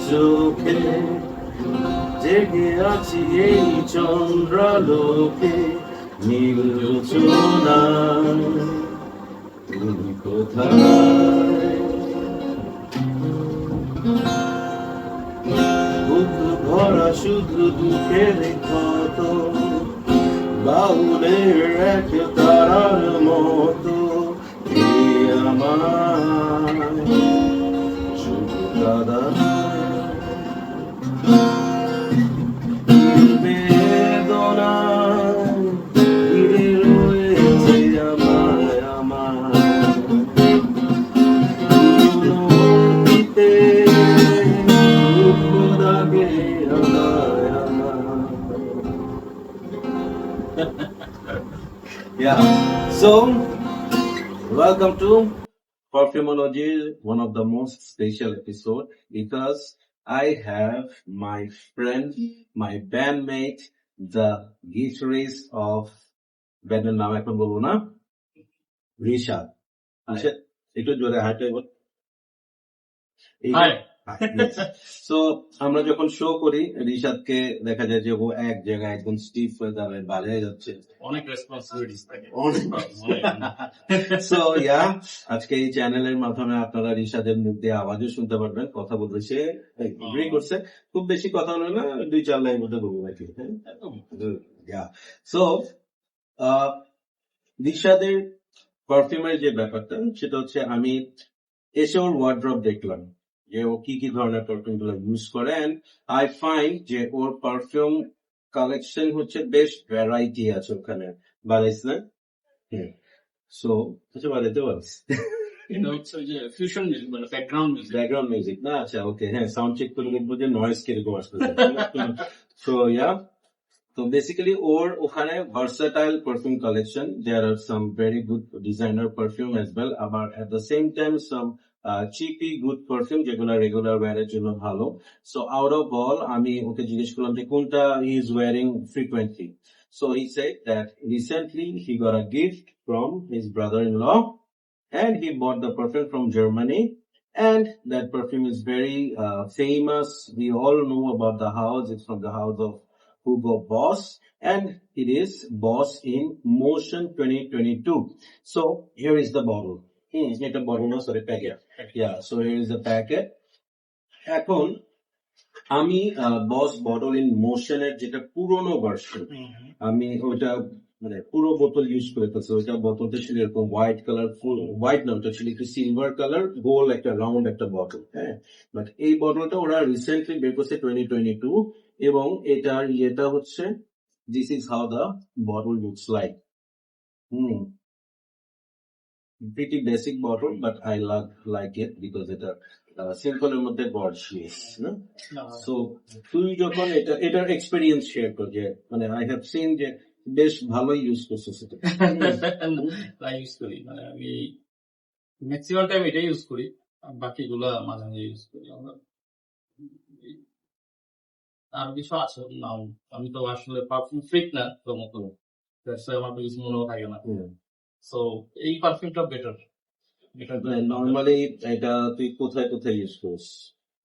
চোখে জেগে আছি এই চন্দ্রালোকে নীল রচনা তুমি কোথায় বুক ভরা শুধু দুঃখের ক্ষত বাউলের এক তারার মতো আমার শুধু দাদা বেদনায় ঘিরে রয়েছে আমায় আমার পুরনো অতীতে দুঃখ দাগে আমায় আমার Yeah. So, welcome to Perfumology, one of the most special episode because I have my friend, my bandmate, the guitarist of bandের নাম এখন বলবো না, রিশাদ। রিশাদ একটু জোরে হাঁটে বল। সো আমরা যখন শো করি রিশাদকে দেখা যায় যে ও এক জায়গায় একদম স্টিফ হয়ে দাঁড়ায় বাজায় যাচ্ছে, অনেক রেসপন্সিবিলিটিস থাকে। সো ইয়া আজকে এই চ্যানেলের মাধ্যমে আপনারা রিশাদের মুখ দিয়ে আওয়াজও শুনতে পারবেন, কথা বলতে সে এগ্রি করছে। খুব বেশি কথা হলো না, 2-4 লাইন মধ্যে বলবো নাকি। সো রিশাদের পারফিউমের যে ব্যাপারটা সেটা হচ্ছে আমি এসে ওর ওয়ার্ড্রপ দেখলাম যে ও কি কি ধরনের পারফিউম গুলো ইউজ করে, এন্ড আই ফাইন্ড যে ওর পারফিউম কালেকশন হচ্ছে বেশ ভ্যারাইটি আছে ওখানে, বাড়াইস না? সো আচ্ছা বাড়াইতে পারিস? এটা হচ্ছে ওই যে ফিউশন মিউজিক মানে ব্যাকগ্রাউন্ড মিউজিক না? আচ্ছা ওকে, হ্যাঁ সাউন্ড চেক করে দেখবো যে নয়েজ কিরকম আসতেছে। সো ইয়া, তো বেসিক্যালি ওর ওখানে versatile perfume collection, there are some very good designer perfume as well, আবার at the same time some cheapy good perfume যেগুলো রেগুলার ওয়্যারের জন্য ভালো। সো আউট অফ অল আমি ওকে জিজ্ঞেস করলাম যে কোনটা he is wearing frequently. So he said that recently he got a gift from his brother in law and he bought the perfume from Germany, and that perfume is very famous. We all know about the house. It's from the house of Hugo Boss, and it is Boss in Motion 2022. So here is the bottle. It's not a bottle, no, sorry, packet. Yeah, so here is the packet. এখন আমি বস bottle in মোশনের যেটা পুরোনো version, আমি ওইটা মানে পুরো বোতল use করে ফেলছি। ওইটা বোতলটা ছিল এরকম হোয়াইট কালার, ফুল হোয়াইট না, ওটা ছিল একটু সিলভার কালার, গোল একটা রাউন্ড একটা বটল। হ্যাঁ, বাট এই বটলটা ওরা রিসেন্টলি বের করছে 2022, এবং এটার ইয়েটা হচ্ছে this is how the bottle looks like. pretty basic bottle, but I like it because এটা সিম্পলের মধ্যে গর্জিয়াস না? সো তুই যখন এটার এক্সপেরিয়েন্স শেয়ার কর, যে মানে আই হ্যাভ সিন যে বেশ ভালো ইউজ করছিস এটা। ইউজ করি, মানে আমি ম্যাক্সিমাম টাইম এটা ইউজ করি, বাকিগুলো মাঝে মাঝে ইউজ করি। আর কিছু আছে নাম, আমি তো আসলে পারফিউম ফ্রিক না, তো মতো আমার তো কিছু মনেও থাকে না। সো এই পারফিউমটা বেটার। নর্মালি এটা তুই কোথায় কোথায় ইউজ করিস,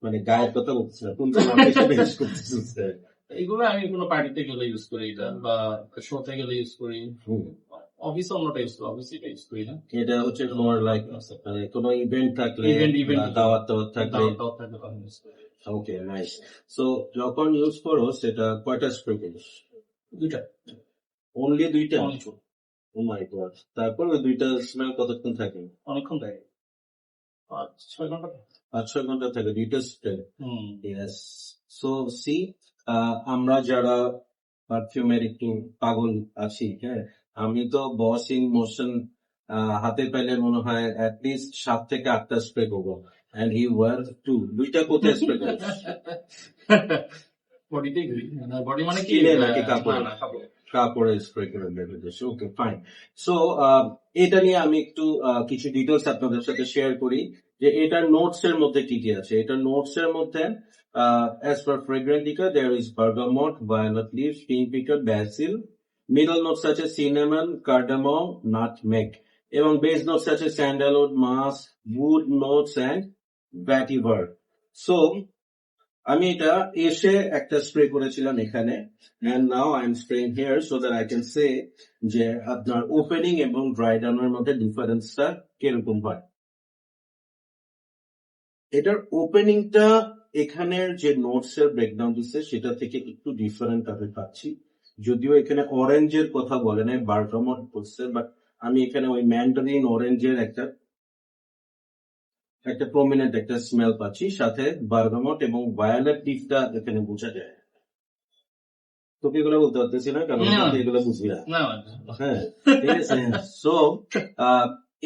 মানে গায়ের কথা বলছিস না, কোন কোন ইউজ করতেছিস? এইগুলো আমি কোনো পার্টিতে গেলে ইউজ করি, এটা বা শোতে গেলে ইউজ করি, অফিসে অন্যটা ইউজ করি, অফিসে এটা ইউজ করি না। এটা হচ্ছে মোর লাইক মানে কোনো ইভেন্ট থাকলে, দাওয়াত থাকলে। ওকে, নাইস। সো যখন ইউজ করো সেটা কয়টা স্প্রে করিস? 2টা। অনলি 2টা? ও মাই গড। তারপর ওই 2টা স্মেল কতক্ষণ থাকে? অনেকক্ষণ থাকে, 5-6 ঘন্টা। 5-6 ঘন্টা থাকে 2টা স্প্রে? ইয়েস। সো সি, আমরা যারা পারফিউমের একটু পাগল আছি, হ্যাঁ, আমি তো বস ইন মোশন হাতে পেলে মনে হয় অ্যাটলিস্ট 7 থেকে 8টা স্প্রে করবো, and he were 2টা কোথায় স্প্রে করিস? বডিতে করি, বডি মানে কি নাকি কাপড়ে স্প্রে করে দেবে? ওকে, ফাইন। সো এটা নিয়ে আমি একটু কিছু ডিটেলস আপনাদের সাথে শেয়ার করি যে এটার নোটস এর মধ্যে কি কি আছে। এটার নোটস এর মধ্যে as per fragrantica there is bergamot, violet leaves, pink picker, basil. Middle notes such as cinnamon, cardamom, nutmeg. এবং base notes such as sandalwood, musk, wood notes and vetiver. So আমি এটা এসে একটা স্প্রে করেছিলাম এখানে, and now I'm spraying here so that I can say যে আপনার opening এবং ড্রাই ডাউনের মধ্যে ডিফারেন্সটা কিরকম হয়। এটার ওপেনিংটা এখানের যে নোটস এর ব্রেকডাউন দিচ্ছে সেটা থেকে একটু ডিফারেন্ট আমি পাচ্ছি, যদিও এখানে অরেঞ্জের কথা বলে নাই, বার্গামট বলছে, বাট আমি এখানে ওই ম্যান্ডারিন অরেঞ্জের একটা প্রমিনেন্ট একটা স্মেল পাচ্ছি, সাথে বার্গামট এবং ভায়োলেট লিফটা এখানে বোঝা যায়। তোকে এগুলো বলতে পারতেছি না, কারণ না। তুই এগুলো বুঝবি না। না হ্যাঁ, ঠিক আছে। সো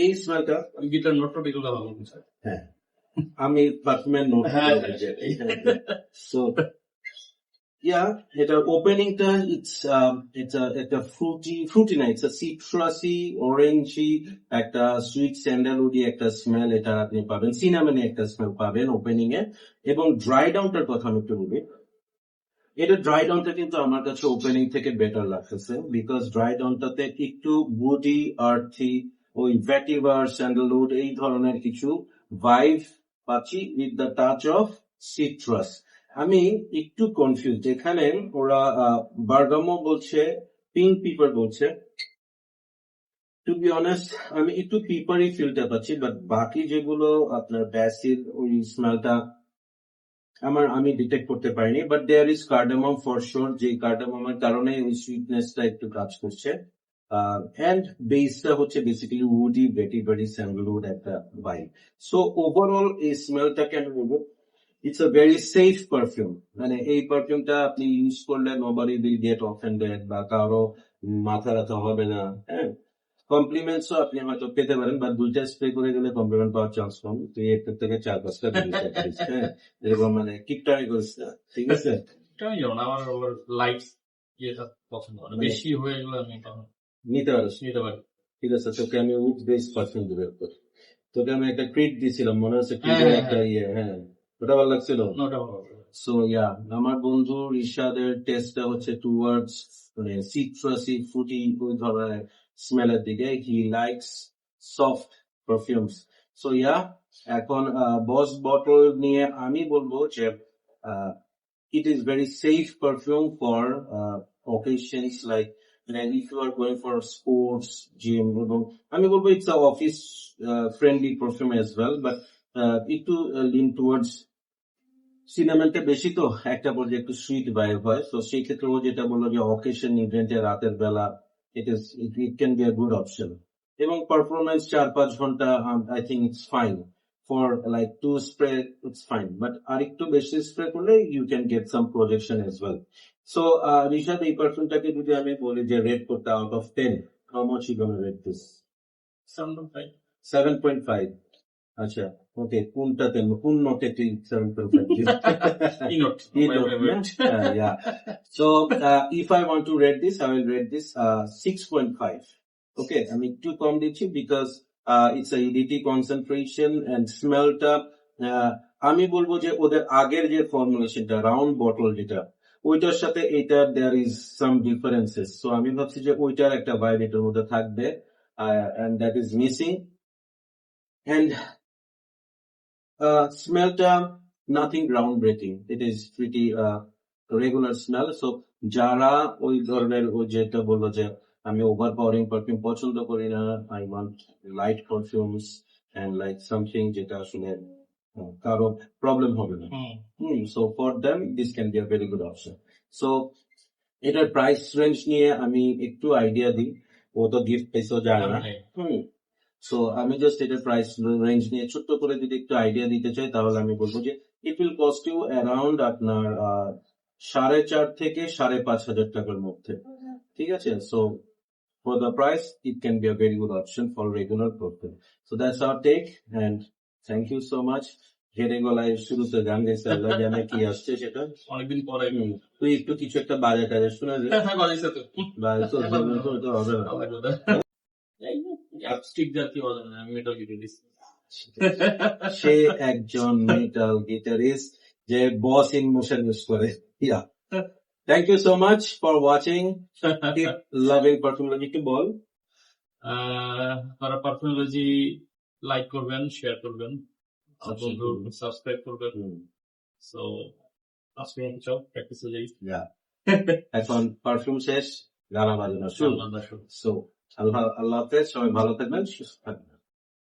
এই স্মেলটা, গিটার নোটটা এগুলো ভালো বুঝায়। হ্যাঁ, আমি পারফিউমের নোট, হ্যাঁ। সো ইয়া, এটার ওপেনিংটা একটা ফ্রুটি না, ইটস সিট্রাসি অরেঞ্জি, একটা সুইট স্যান্ডালউডি একটা স্মেল এটা আপনি পাবেন, সিনামনি একটা স্মেল পাবেন ওপেনিং এ। এবং ড্রাই ডাউনটার কথা আমি একটু বলি, এটা ড্রাই ডাউনটা কিন্তু আমার কাছে ওপেনিং থেকে বেটার লাগতেছে, বিকজ ড্রাই ডাউনটাতে একটু বুডি আর্থি, ওই ভ্যাটিভার স্যান্ডালউড এই ধরনের কিছু ভাইব পাচ্ছি with the touch of citrus. আমি একটু কনফিউজ, এখানে ওরা বার্গামো বলছে, পিঙ্ক পিপার বলছে। টু বি অনেস্ট, আমি একটু পিপারি ফিলটা পাচ্ছি, বাট বাকি যেগুলো আপনার ব্যাসিল ওই স্মেলটা আমি ডিটেক্ট করতে পারিনি, but there is cardamom for sure, যে কার্ডামমের কারণে ওই সুইটনেসটা একটু কাজ করছে। এন্ড বেসটা হচ্ছে বেসিক্যালি উডি ভেটিভারি স্যান্ডালউড একটা ভাইব। সো ওভারঅল এই স্মেলটাকে আমি বলবো it's a very safe perfume. মানে এই পারফিউমটা আপনি ইউজ করলে নোবডি উইল গেট অফেন্ডেড বা কারো মাথা ব্যথা হবে না। হ্যাঁ, কমপ্লিমেন্টসও আপনি হয়তো পেতে পারেন, বা দুইটা স্প্রে করে গেলে কমপ্লিমেন্ট পাওয়ার চান্স কম, তুই একটা থেকে 4-5টা দিস। হ্যাঁ, এরকম মানে কিপটামি করিস না, ঠিক আছে? আমি যেমন আমার লাইট ইয়েটা পছন্দ মানে মানে বেশি হয়ে গেলে আমি তখন নিতে পারিস, নিতে পারি। ঠিক আছে। তোকে আমি উড বেস পারফিউম দেবো এরপর। তোকে আমি একটা ট্রিট দিয়েছিলাম, মনে আছে? হ্যাঁ, ট্রিটের হ্যাঁ, একটা ইয়ে, হ্যাঁ, ওটা ভালো লাগছিল। ওটা ভালো লাগে। সো ইয়া, আমার বন্ধু রিশাদের টেস্টটা হচ্ছে টুয়ার্ডস মানে সিট্রাসি ফ্রুটি ওই ধরনের স্মেলের দিকে, he likes soft perfumes. So yeah, এখন বস বটল নিয়ে আমি বলবো যে it is very safe perfume for occasions like if you are going for sports gym, এবং আমি বলবো it's a office friendly perfume as well, but একটু lean towards সিনামেনটা বেশি, তো একটা পর্যায়ে একটু সুইট ভাইব হয়। তো সেই ক্ষেত্রে ও যেটা বললো যে অকেশন ইভেন্টে রাতের বেলা it can be a good option. এবং পারফরমেন্স 4-5 ঘন্টা I think it's fine for like two spray, it's fine, but আর একটু বেশি স্প্রে করলে you can get some projection as well. So Rishad, এই পারফিউমটাকে যদি আমি বলি যে রেট করতে out of 10, how much you gonna rate this? 7.5 7.5। আচ্ছা, ওকে, কোনটাতে কোন নোটে তুই 7.5 this? E-note, You my know, favorite. yeah. So if I want to rate this, I will rate this 6.5. Okay, আমি একটু কম দিচ্ছি because it's a EDT concentration and স্মেলটা আমি বলবো যে ওদের আগের যে ফর্মুলেশনটা রাউন্ড বটল যেটা, ওইটার সাথে এইটার there is some differences. So আমি ভাবছি যে ওইটার একটা ভাইব এটার মধ্যে থাকবে, and that is missing. And স্মেলটা nothing ground breaking, it is pretty regular smell. So যারা ওই ধরনের, ওই যেটা বললো যে আমি ওভার পাওয়ারিং পারফিউম পছন্দ করি না, I want light perfumes and like something যেটা আসলে কারো প্রবলেম হবে না, so for them this can be a very good option. So এটার প্রাইস রেঞ্জ নিয়ে আমি একটু আইডিয়া দিই, ও তো গিফট পেয়েও যায় না। সো আমি জাস্ট এটার প্রাইস রেঞ্জ নিয়ে ছোট্ট করে যদি একটু আইডিয়া দিতে চাই, তাহলে আমি বলবো যে it will cost you around আপনার 4,500 থেকে 5,500 টাকার মধ্যে, ঠিক আছে? So for the price it can be a very good option for regular perfume. So that's our take, and thank you so much. ঘেরে গলায় শুরুতে গান গেছে, আল্লাহ জানে কি আসছে সেটা। অনেকদিন পরে তুই একটু কিছু একটা বাজে টাজে শোনা যায়, বাজাইছে তো। তো হবে না। স্টিক জাতীয় বাজানো, আমি মেটাল গিটার দিচ্ছি। সে একজন মেটাল গিটারিস্ট যে বস ইন মোশন ইউজ করে। Yeah, thank you so much for watching. Loving perfumology কি বল? তারা পারফিউমোলজি লাইক করবেন, শেয়ার করবেন, বন্ধু সাবস্ক্রাইব করবেন। সো আজকে চল প্র্যাকটিসে যাই। Yeah. এখন পারফিউম শেষ, গানা বাজানো শুরু। সো আল্লাহ হাফেজ, সবাই ভালো থাকবেন, সুস্থ থাকবেন।